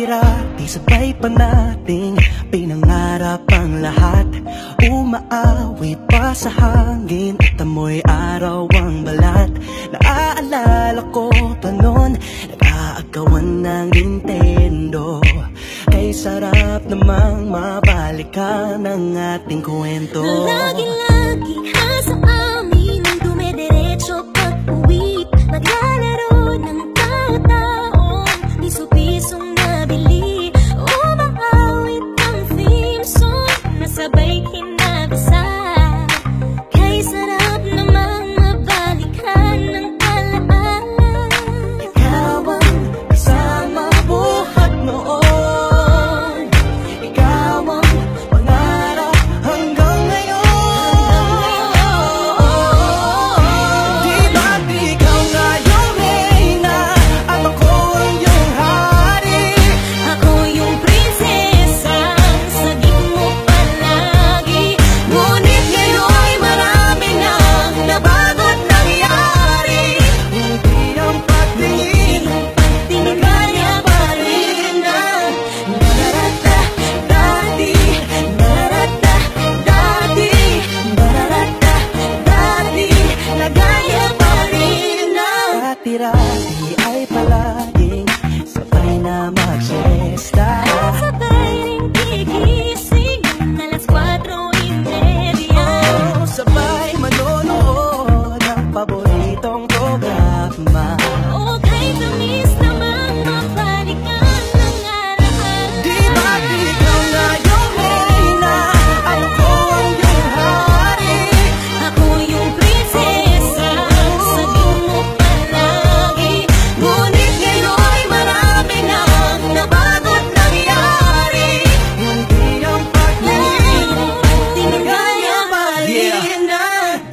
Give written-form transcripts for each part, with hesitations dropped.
Dati-rati sabay pa nating pinangarap ang lahat. Umaawit pa sa hangin at amoy araw ang balat. Naaalala ko pa noon, nag-aagawan ng Nintendo. Kay sarap namang mabalikan ang ating kwento. Lagi-lagi sa amin ang dumediretso pag-uwi. Maglalaro ng tao-taong piso-pisong nabili. Umaawit ang theme song na sabay kinabasa. Kay sarap namang mabalikan ng alaala. Ikaw ang kasama buhat noon. Ikaw ang pangarap hanggang ngayon. Di ba't ikaw nga yung reyna at ako ang iyong hari? Ako yung prinsesa, sagip mo palagi. Ngunit ngayon'y marami nang nabago't nangyari. Hindi ang pagtingin na kaya pa rin na nararata dati, nararata dati, nararata dati, na gaya pa rin na dati-rati ay palaging sabay na mag-siesta. Sabay ring gigising ng alas 4:30. Sabay manonood ng paboritong programa. Okay, tamis namang mabalikan ng alaala. Di ba't ikaw nga yung reyna at ako ang iyong hari? Ako yung prinsesa, sagip mo palagi. Ngunit ngayon'y marami nang nabago't nangyari. Hindi ang pagtingin na kaya pa rin na.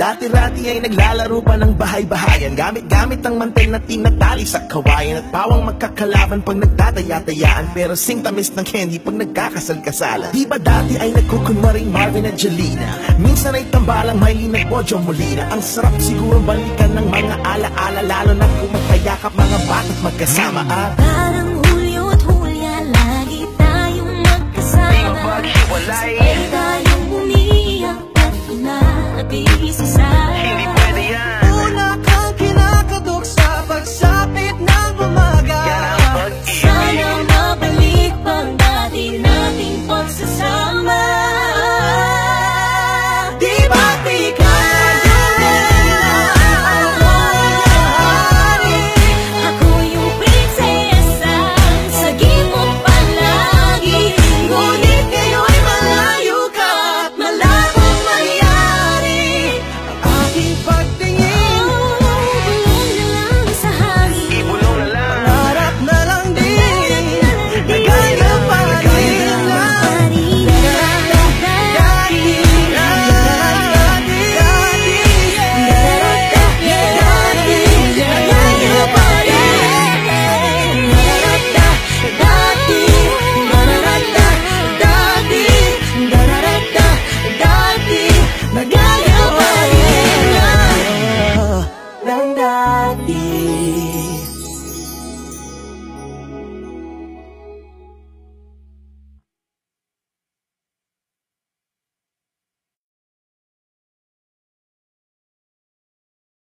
Dati-rati ay naglalaro pa ng bahay-bahayan, gamit-gamit ang mantel na tinatali sa kawayan. At pawang magkakalaban pag nagtataya-tayaan, pero sing tamis ng candy pag nagkakasal-kasalan. Di ba dati ay nagkukunwaring Marvin at Jelena? Minsan ay tambalang Mylene at Bojo Molina. Ang sarap siguro balikan ng mga ala-ala, lalo na kung magkayakap mga bata't magkasama. At Parang Hulyo at Hulya, lagi tayong magkasama. Di ba maghiwalay?